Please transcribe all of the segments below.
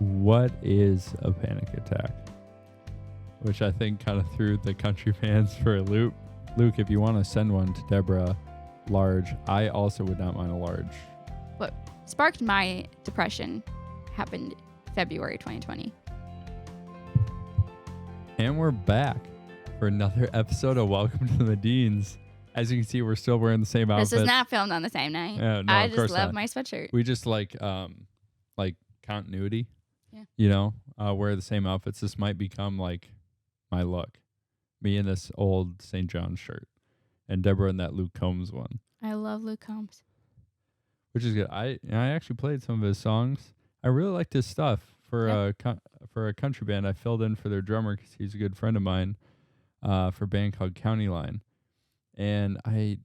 what is a panic attack? Which I think kind of threw the country fans for a loop. Luke, if you want to send one to Debra, large. I also would not mind a large. What sparked my depression happened February 2020. And we're back for another episode of Welcome to the Medins. As you can see, we're still wearing the same outfits. This is not filmed on the same night. No, I of just course love not. my sweatshirt. We just like continuity. Yeah. You know, wear the same outfits. This might become like my look. Me in this old St. John's shirt, and Debra in that Luke Combs one. I love Luke Combs. Which is good. I actually played some of his songs. I really liked his stuff for a country band. I filled in for their drummer because he's a good friend of mine for a band called County Line. And I'm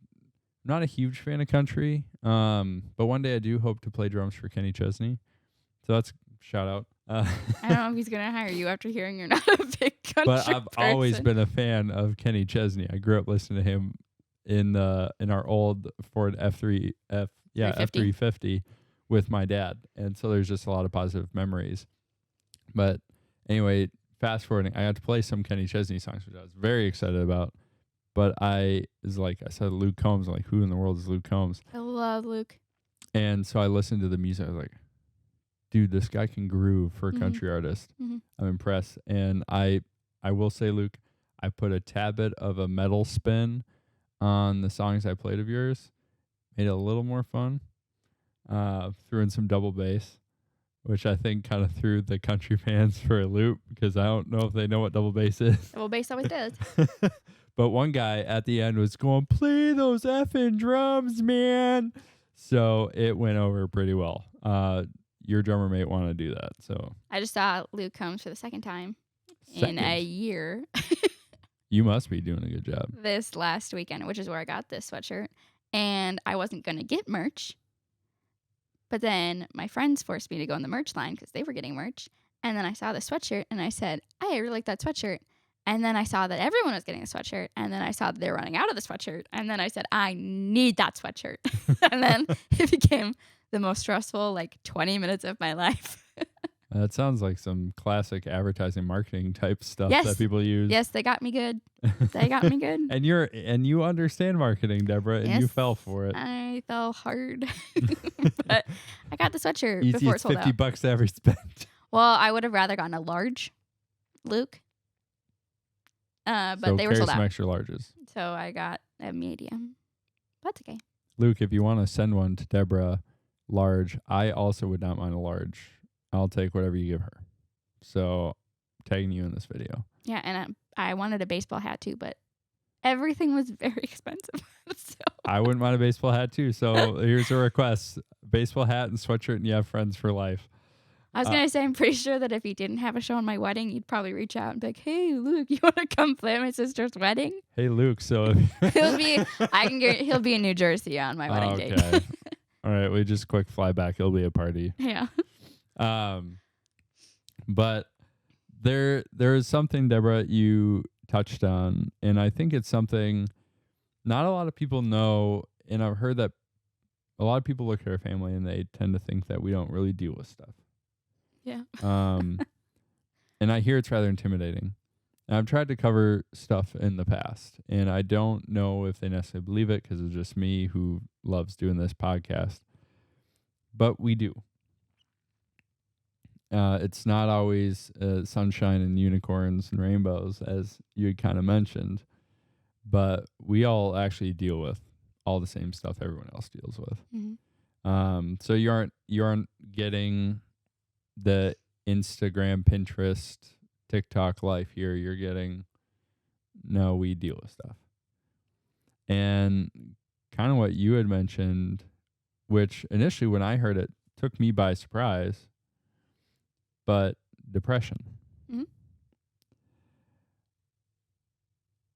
not a huge fan of country, but one day I do hope to play drums for Kenny Chesney. So that's shout out. I don't know if he's going to hire you after hearing you're not a big country But I've always person. been a fan of Kenny Chesney. I grew up listening to him in our old Ford F350 with my dad. And so there's just a lot of positive memories. But anyway, fast forwarding, I got to play some Kenny Chesney songs, which I was very excited about. But I said Luke Combs. I'm like, who in the world is Luke Combs? I love Luke. And so I listened to the music. I was like, dude, this guy can groove for a country artist. Mm-hmm. I'm impressed. And I will say, Luke, I put a tad bit of a metal spin on the songs I played of yours. Made it a little more fun. Threw in some double bass, which I think kind of threw the country fans for a loop because I don't know if they know what double bass is. Double bass always does. But one guy at the end was going, play those effing drums, man. So it went over pretty well. Your drummer may want to do that. So I just saw Luke Combs for the second time in a year You must be doing a good job. this last weekend, which is where I got this sweatshirt. And I wasn't going to get merch. But then my friends forced me to go in the merch line because they were getting merch. And then I saw the sweatshirt and I said, I really like that sweatshirt. And then I saw that everyone was getting a sweatshirt. And then I saw that they were running out of the sweatshirt. And then I said, I need that sweatshirt. And then it became the most stressful, 20 minutes of my life. That sounds like some classic advertising marketing type stuff Yes. that people use. Yes, they got me good. They got me good. And you understand marketing, Debra, and you Yes, fell for it. I fell hard. But I got the sweatshirt Easy, before it it's sold out. $50 to every spent. Well, I would have rather gotten a large, Luke. But So they were carry sold some out. extra larges. So I got a medium. That's okay. Luke, if you want to send one to Debra, large, I also would not mind a large. I'll take whatever you give her. So tagging you in this video. Yeah, and I wanted a baseball hat too, but everything was very expensive. So I wouldn't mind a baseball hat too. So here's a request. Baseball hat and sweatshirt, and you have friends for life. I was going to say, I'm pretty sure that if he didn't have a show on my wedding, you'd probably reach out and be like, hey, Luke, you want to come play at my sister's wedding? Hey, Luke. So He'll be in New Jersey on my wedding date. Okay. All right. We just quick fly back. It'll be a party. Yeah. But there is something, Debra, you touched on, and I think it's something not a lot of people know, and I've heard that a lot of people look at our family and they tend to think that we don't really deal with stuff. Yeah. And I hear it's rather intimidating. And I've tried to cover stuff in the past, and I don't know if they necessarily believe it because it's just me who loves doing this podcast. But we do. It's not always sunshine and unicorns and rainbows, as you had kind of mentioned, but we all actually deal with all the same stuff everyone else deals with. Mm-hmm. So you aren't getting the Instagram, Pinterest, TikTok life here. You're getting, no, we deal with stuff. And kind of what you had mentioned, which initially when I heard it took me by surprise, but depression. Mm-hmm.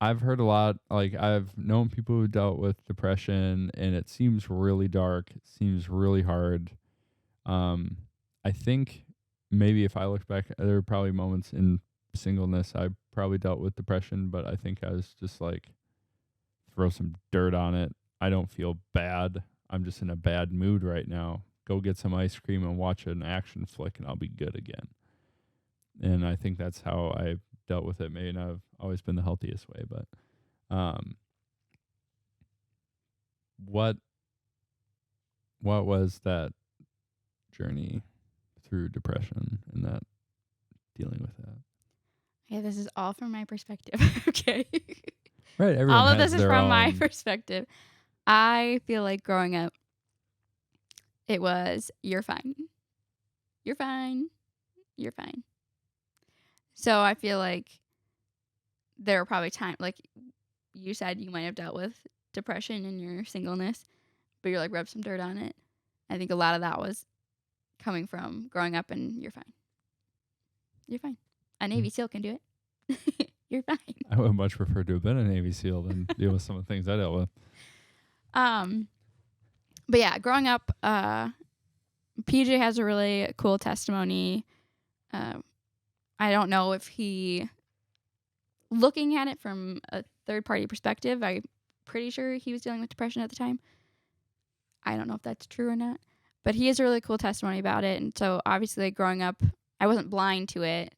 I've heard a lot, I've known people who dealt with depression, and it seems really dark. It seems really hard. I think maybe if I look back, there were probably moments in singleness I probably dealt with depression, but I think I was just throw some dirt on it. I don't feel bad. I'm just in a bad mood right now. go get some ice cream and watch an action flick and I'll be good again. And I think that's how I dealt with it. May not have always been the healthiest way, but what was that journey through depression and that dealing with that? Yeah, this is all from my perspective. Okay. Right. Everyone All of has this is their from my own- perspective. I feel like growing up, it was, you're fine. You're fine. You're fine. So I feel like there are probably times, like you said, you might have dealt with depression in your singleness, but you're like, rub some dirt on it. I think a lot of that was coming from growing up and you're fine. You're fine. A Navy SEAL can do it. You're fine. I would much prefer to have been a Navy SEAL than deal with some of the things I dealt with. But yeah, growing up, PJ has a really cool testimony. I don't know if he, looking at it from a third-party perspective, I'm pretty sure he was dealing with depression at the time. I don't know if that's true or not. But he has a really cool testimony about it. And so obviously growing up, I wasn't blind to it.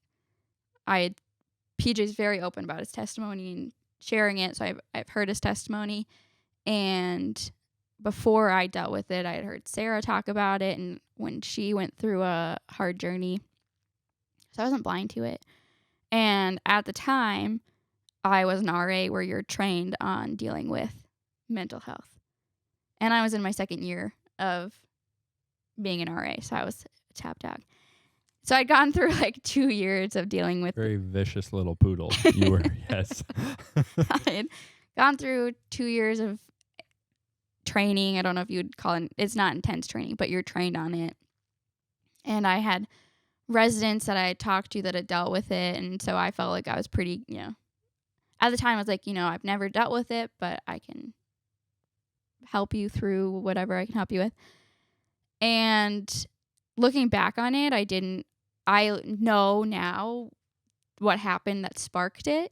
PJ's very open about his testimony and sharing it. So I've heard his testimony. And before I dealt with it, I had heard Sarah talk about it and when she went through a hard journey. So I wasn't blind to it. And at the time, I was an RA where you're trained on dealing with mental health. And I was in my second year of being an RA, so I was a top dog. So I'd gone through like 2 years of dealing with... Very vicious little poodle. You were, yes. I had gone through 2 years of training. I don't know if you would call it... It's not intense training, but you're trained on it. And I had residents that I had talked to that had dealt with it, and so I felt like I was pretty, at the time I was like, I've never dealt with it, but I can help you through whatever I can help you with. And looking back on it, I know now what happened that sparked it,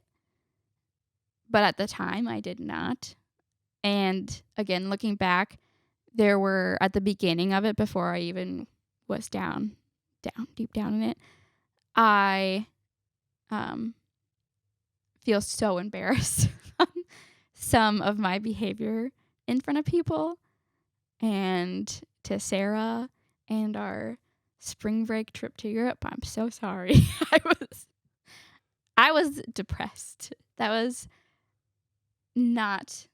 but at the time I did not. And again, looking back, there were, at the beginning of it, before I even was deep down in it, I feel so embarrassed from some of my behavior in front of people. And to Sarah and our spring break trip to Europe, I'm so sorry. I was depressed. That was not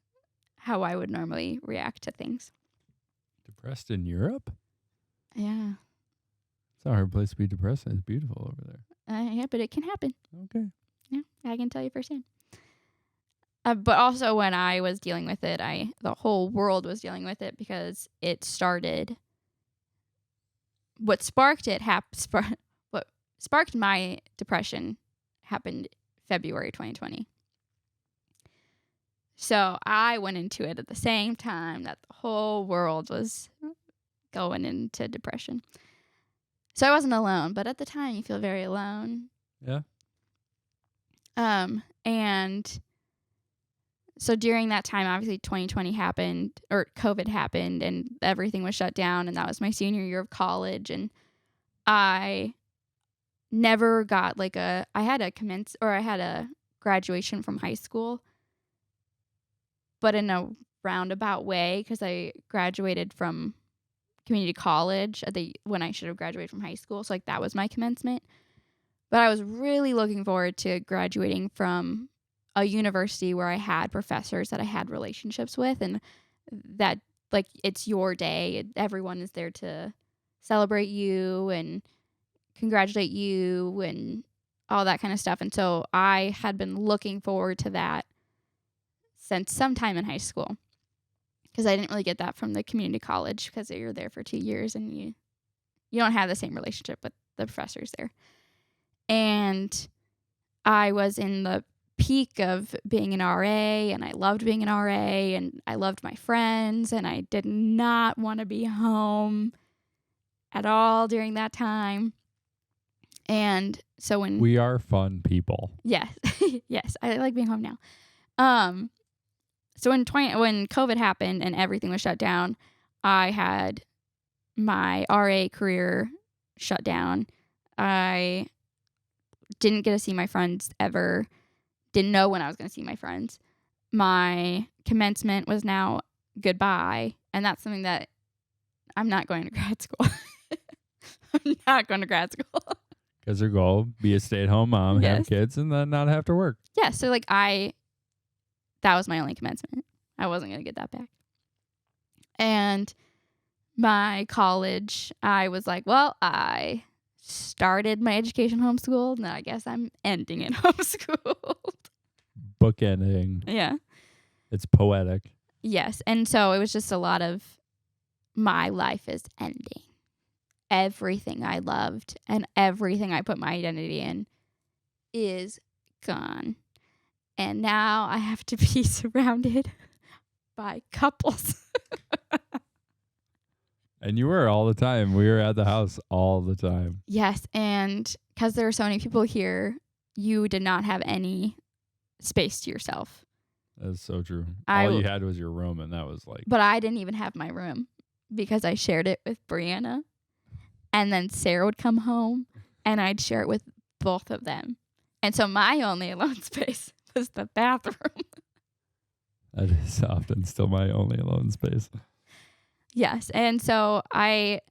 how I would normally react to things. Depressed in Europe? Yeah. It's a hard place to be depressed. It's beautiful over there. Yeah, but it can happen. Okay. Yeah, I can tell you firsthand. But also when I was dealing with it, the whole world was dealing with it because it started. What sparked it what sparked my depression happened February 2020. So I went into it at the same time that the whole world was going into depression. So I wasn't alone, but at the time you feel very alone. Yeah. And so during that time, obviously 2020 happened, or COVID happened, and everything was shut down, and that was my senior year of college, and I never got I had a graduation from high school, but in a roundabout way, because I graduated from community college when I should have graduated from high school. So that was my commencement. But I was really looking forward to graduating from a university where I had professors that I had relationships with, and that it's your day. Everyone is there to celebrate you and congratulate you and all that kind of stuff. And so I had been looking forward to that since sometime in high school, because I didn't really get that from the community college, because you're there for 2 years and you don't have the same relationship with the professors there. And I was in the peak of being an RA, and I loved being an RA, and I loved my friends, and I did not want to be home at all during that time. And so when we are fun people. Yes. Yes, I like being home now. So when COVID happened and everything was shut down, I had my RA career shut down. I didn't get to see my friends ever. Didn't know when I was going to see my friends. My commencement was now goodbye. And that's something that I'm not going to grad school. I'm not going to grad school. Because your goal, be a stay-at-home mom, Yes. have kids, and then not have to work. Yeah, so like that was my only commencement. I wasn't going to get that back. And my college, I was like, well, I started my education homeschooled. Now I guess I'm ending it homeschooled. Bookending. Yeah. It's poetic. Yes. And so it was just a lot of my life is ending. Everything I loved and everything I put my identity in is gone. And now I have to be surrounded by couples. And you were all the time. We were at the house all the time. Yes. And because there are so many people here, you did not have any space to yourself. That's so true. All you had was your room, and that was like... But I didn't even have my room because I shared it with Brianna. And then Sarah would come home, and I'd share it with both of them. And so my only alone space was the bathroom. That is often still my only alone space. Yes. And so I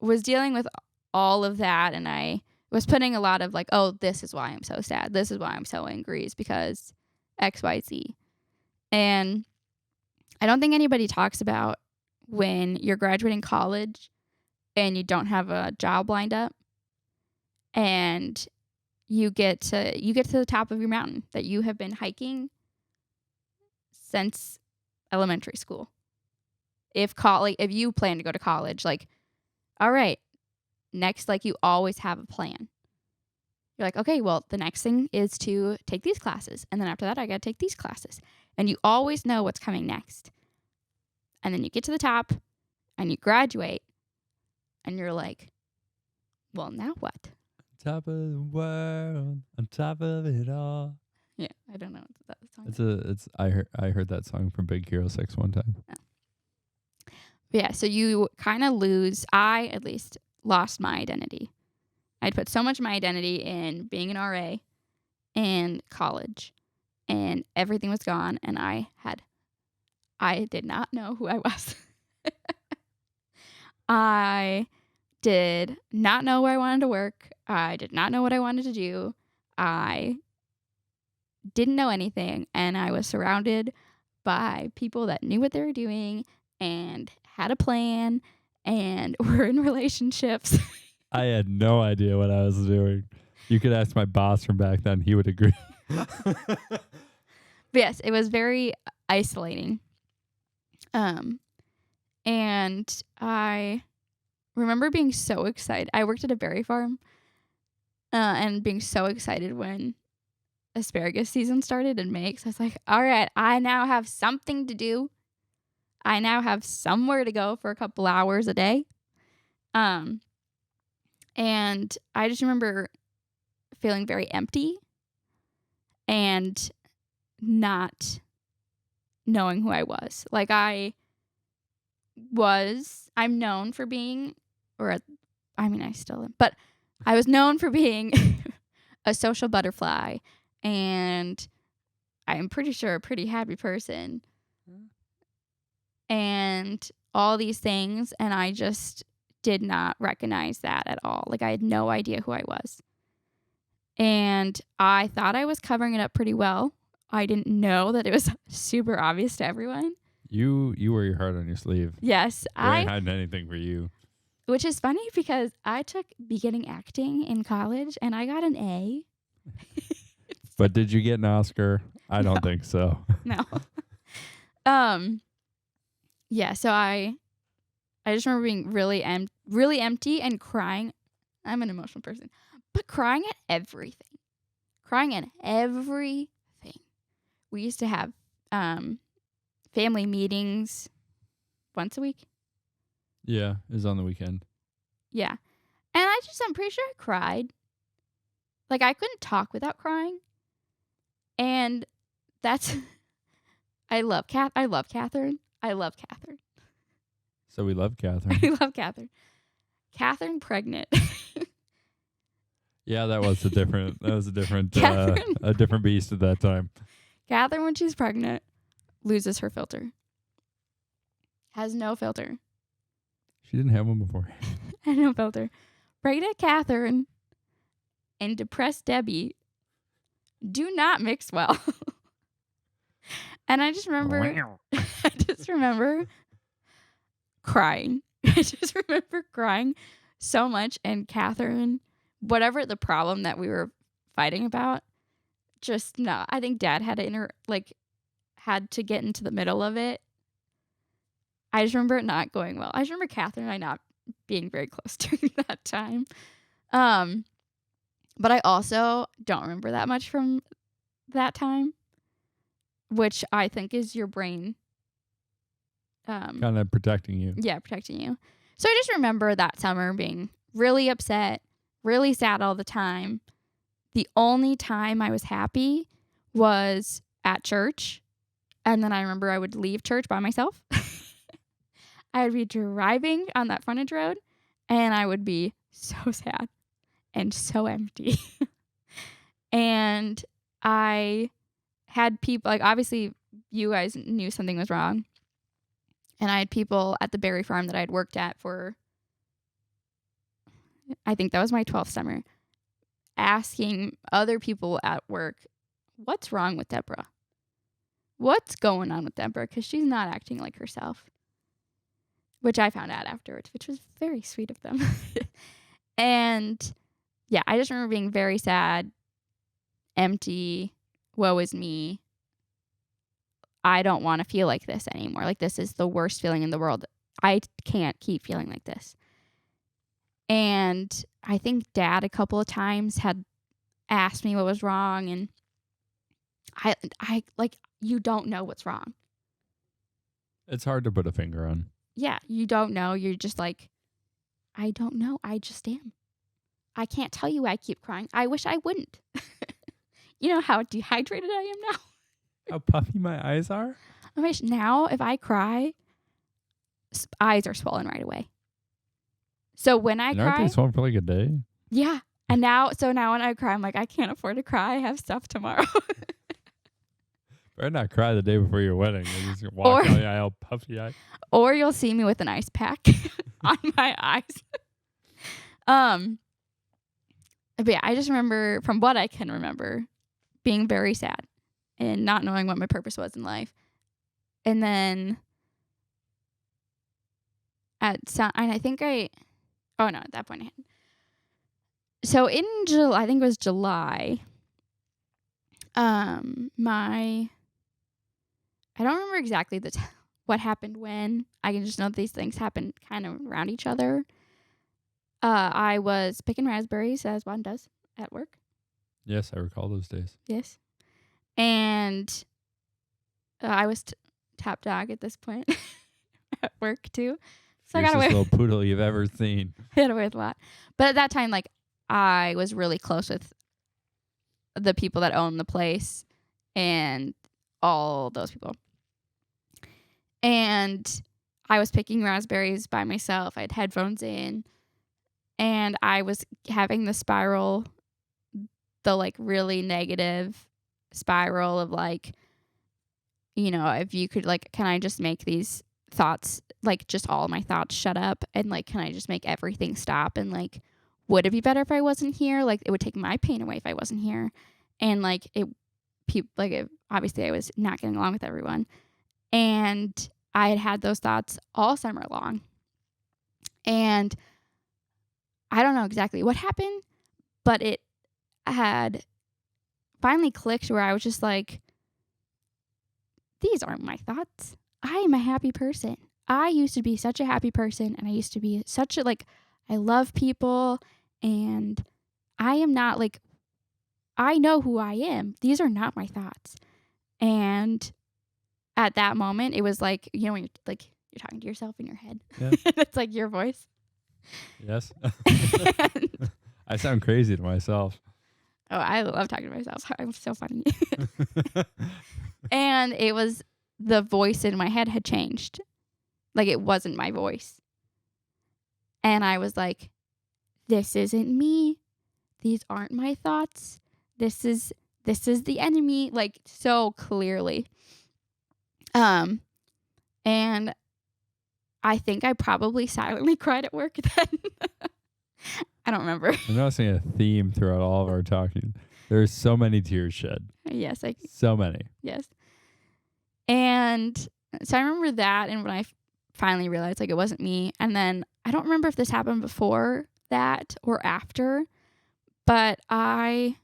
was dealing with all of that, and I was putting a lot of like, oh, this is why I'm so sad. This is why I'm so angry, is because X, Y, Z. And I don't think anybody talks about when you're graduating college and you don't have a job lined up, and you get to the top of your mountain that you have been hiking since elementary school. If you plan to go to college, like, all right, next, like, you always have a plan. You're like, okay, well, the next thing is to take these classes, and then after that, I got to take these classes, and you always know what's coming next. And then you get to the top, and you graduate, and you're like, well, now what? Top of the world, on top of it all. Yeah, I don't know what that song is. I heard that song from Big Hero 6 one time. Oh. Yeah, so you kind of I at least lost my identity. I'd put so much of my identity in being an RA and college, and everything was gone, and I did not know who I was. I did not know where I wanted to work. I did not know what I wanted to do. I didn't know anything, and I was surrounded by people that knew what they were doing and had a plan and were in relationships. I had no idea what I was doing. You could ask my boss from back then. He would agree. But yes, it was very isolating. And I remember being so excited. I worked at a berry farm and being so excited when asparagus season started in May. So I was like, all right, I now have something to do. I now have somewhere to go for a couple hours a day. And I just remember feeling very empty and not knowing who I was. Like I'm known for being, I still am, but I was known for being a social butterfly, and I'm pretty sure a pretty happy person. And all these things, and I just did not recognize that at all. Like, I had no idea who I was. And I thought I was covering it up pretty well. I didn't know that it was super obvious to everyone. You wear your heart on your sleeve. Yes. I ain't hiding anything for you. Which is funny because I took beginning acting in college, and I got an A. But did you get an Oscar? I don't think so. No. Yeah, so I just remember being really empty and crying. I'm an emotional person, but crying at everything. Crying at everything. We used to have family meetings once a week. Yeah, it was on the weekend. Yeah. And I'm pretty sure I cried. Like, I couldn't talk without crying. And that's I love Catherine. I love Catherine. So we love Catherine. We love Catherine. Catherine pregnant. Yeah, that was a different Catherine. a different beast at that time. Catherine, when she's pregnant, loses her filter. Has no filter. She didn't have one before. Had no filter. Pregnant Catherine and depressed Debbie do not mix well. And I just remember crying. I just remember crying so much, and Catherine, whatever the problem that we were fighting about, just no. I think Dad had to had to get into the middle of it. I just remember it not going well. I just remember Catherine and I not being very close during that time. But I also don't remember that much from that time, which I think is your brain. Kind of protecting you. Yeah, protecting you. So I just remember that summer being really upset, really sad all the time. The only time I was happy was at church. And then I remember I would leave church by myself. I would be driving on that frontage road, and I would be so sad and so empty. And I had people, obviously you guys knew something was wrong. And I had people at the berry farm that I had worked at for, I think that was my 12th summer, asking other people at work, what's wrong with Debra? What's going on with Debra? Because she's not acting like herself. Which I found out afterwards, which was very sweet of them. And yeah, I just remember being very sad, empty, woe is me. I don't want to feel like this anymore. This is the worst feeling in the world. I can't keep feeling like this. And I think Dad a couple of times had asked me what was wrong, and I you don't know what's wrong. It's hard to put a finger on. Yeah, you don't know. You're just I don't know. I just am. I can't tell you why I keep crying. I wish I wouldn't. You know how dehydrated I am now? How puffy my eyes are? I wish now if I cry, eyes are swollen right away. So when I cry... Aren't they swollen for a day? Yeah. And now when I cry, I'm I can't afford to cry. I have stuff tomorrow. Better not cry the day before your wedding. You're just walk down the aisle, puffy eye. Or you'll see me with an ice pack on my eyes. But yeah, I just remember, from what I can remember, being very sad and not knowing what my purpose was in life. And then at that point I had. So in July, I think it was July, I don't remember exactly what happened when. I can just know that these things happen kind of around each other. I was picking raspberries, as one does, at work. Yes, I recall those days. Yes. And I was top dog at this point at work, too. So I got away. Little poodle you've ever seen. I got away with a lot. But at that time, I was really close with the people that owned the place and all those people. And I was picking raspberries by myself. I had headphones in. And I was having the spiral, the really negative spiral of if you could can I just make these thoughts, just all my thoughts shut up, and can I just make everything stop, and would it be better if I wasn't here? It would take my pain away if I wasn't here. And obviously I was not getting along with everyone. And I had those thoughts all summer long. And I don't know exactly what happened, but it had finally clicked where I was just these aren't my thoughts. I am a happy person. I used to be such a happy person, and I used to be such a, I love people, and I am not, I know who I am. These are not my thoughts. And at that moment, it was when you're talking to yourself in your head. Yeah. It's your voice. Yes. I sound crazy to myself. Oh, I love talking to myself. I'm so funny. And it was, the voice in my head had changed. Like, it wasn't my voice. And I was like, this isn't me. These aren't my thoughts. This is the enemy, like, so clearly. And I think I probably silently cried at work then. I don't remember. I'm noticing a theme throughout all of our talking. There's so many tears shed. Yes, So many. yes. And so I remember that, and when I finally realized, like, it wasn't me. And then I don't remember if this happened before that or after, but I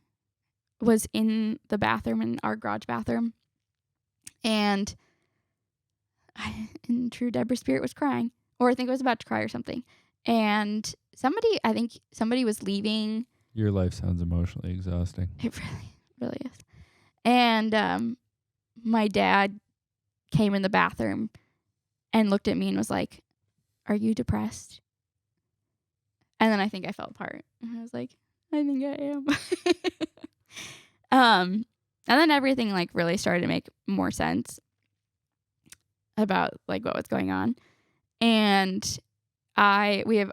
was in the bathroom, in our garage bathroom, and in true Debra spirit, was crying, or I think I was about to cry or something. And I think somebody was leaving. Your life sounds emotionally exhausting. It really is. And my dad came in the bathroom and looked at me and was like, "Are you depressed?" And then I think I fell apart. And I was like, "I think I am." And then everything, like, really started to make more sense about, like, what was going on. And we have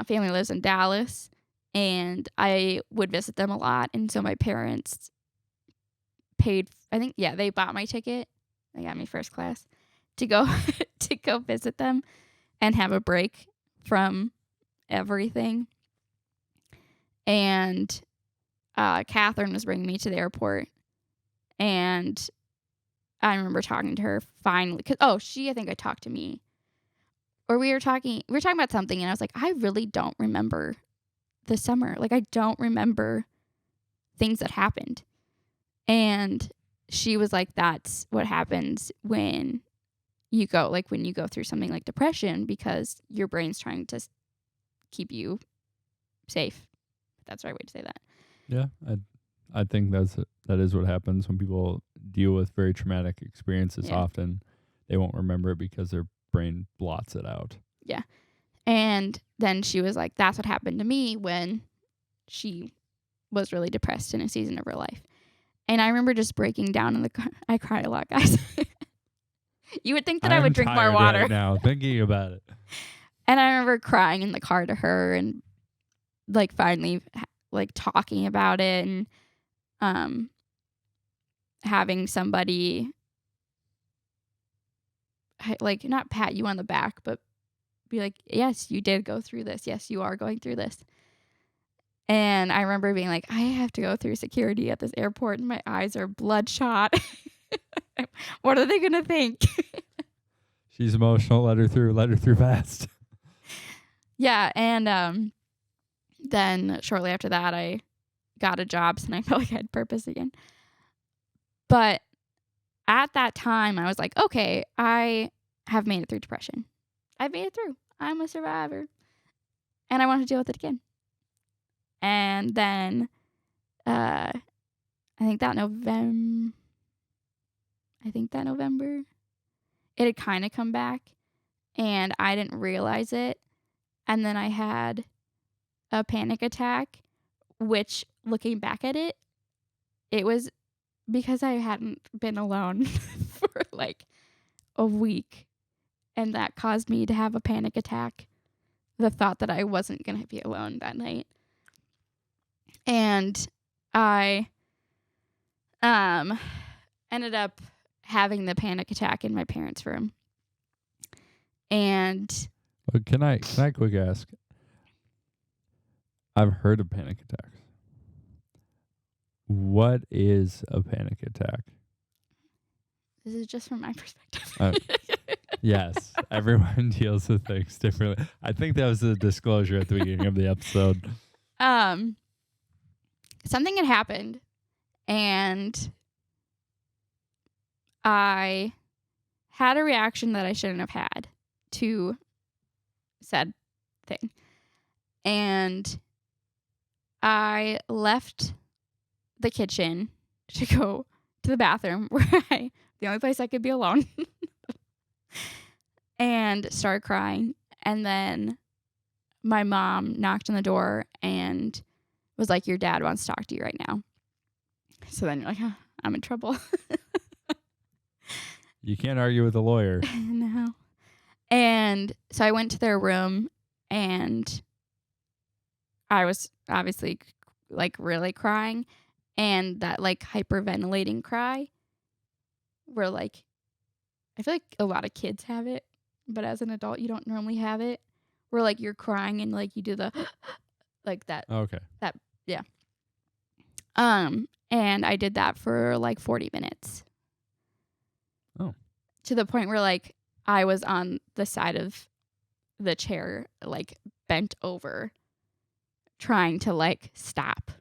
family lives in Dallas, and I would visit them a lot. And so my parents paid, they bought my ticket. They got me first class to go to go visit them and have a break from everything. And Catherine was bringing me to the airport, and I remember talking to her finally, because I think I talked to me, or we were talking about something, and I was like, I really don't remember the summer. Like, I don't remember things that happened. And she was like, that's what happens when you go through something like depression, because your brain's trying to keep you safe. That's the right way to say that. Yeah, I think that is what happens when people deal with very traumatic experiences. Yeah. Often they won't remember it because their brain blots it out. Yeah. And then she was like, that's what happened to me when she was really depressed in a season of her life. And I remember just breaking down in the car. I cried a lot, guys. You would think that I would drink more water. Right now, thinking about it. And I remember crying in the car to her, and like finally like talking about it, and having somebody like not pat you on the back, but be like, yes, you did go through this. Yes, you are going through this. And I remember being like, I have to go through security at this airport, and my eyes are bloodshot. What are they going to think? She's emotional. Let her through fast. Yeah. And then shortly after that, I got a job, and I felt like I had purpose again. But at that time, I was like, okay, I have made it through depression. I've made it through. I'm a survivor. And I want to deal with it again. And then I think that November, it had kind of come back, and I didn't realize it. And then I had a panic attack, which, looking back at it, it was because I hadn't been alone for like a week. And that caused me to have a panic attack. The thought that I wasn't going to be alone that night. And I ended up having the panic attack in my parents' room. And can I quick ask? I've heard of panic attacks. What is a panic attack? This is just from my perspective. Yes, everyone deals with things differently. I think that was a disclosure at the beginning of the episode. Something had happened, and I had a reaction that I shouldn't have had to said thing. And I left the kitchen to go to the bathroom, where the only place I could be alone, and started crying. And then my mom knocked on the door and was like, your dad wants to talk to you right now. So then you're like, I'm in trouble. You can't argue with a lawyer. No. And so I went to their room, and I was obviously like really crying, and that like hyperventilating cry where like I feel like a lot of kids have it, but as an adult you don't normally have it, where like you're crying and like you do the like that. Okay. That yeah. And I did that for like 40 minutes. Oh. To the point where like I was on the side of the chair, like bent over, trying to like stop.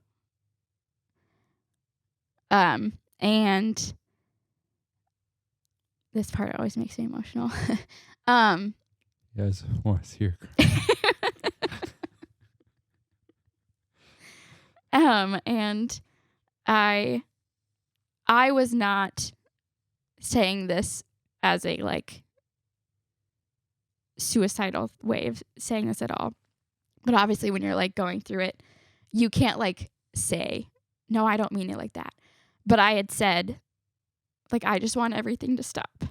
And this part always makes me emotional. You guys want to see her cry? And I was not saying this as a like suicidal way of saying this at all. But obviously when you're like going through it, you can't like say, no, I don't mean it like that. But I had said, like, I just want everything to stop.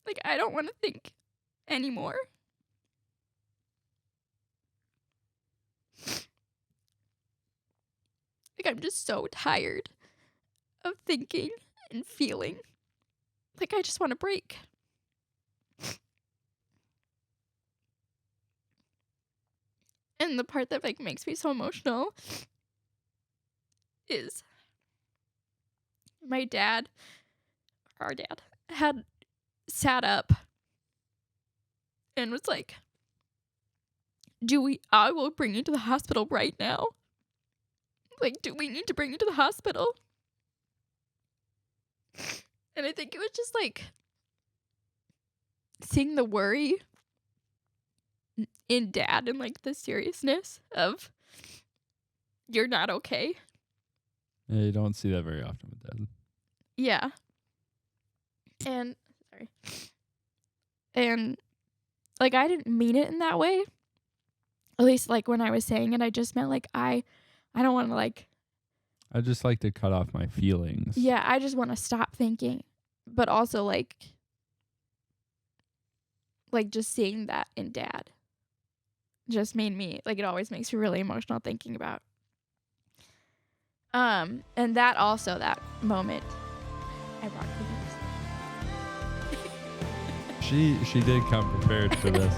Like, I don't want to think anymore. Like, I'm just so tired of thinking and feeling. Like, I just want to break. And the part that like makes me so emotional is my dad, our dad, had sat up and was like, I will bring you to the hospital right now. Like, do we need to bring you to the hospital? And I think it was just like seeing the worry in dad and like the seriousness of you're not okay. Yeah, you don't see that very often with dad. Yeah. And sorry. And like I didn't mean it in that way. At least like when I was saying it, I just meant like I don't want to like I just like to cut off my feelings. Yeah, I just want to stop thinking. But also like just seeing that in dad just made me like it always makes me really emotional thinking about. And that also that moment I brought cookies. She did come prepared for this.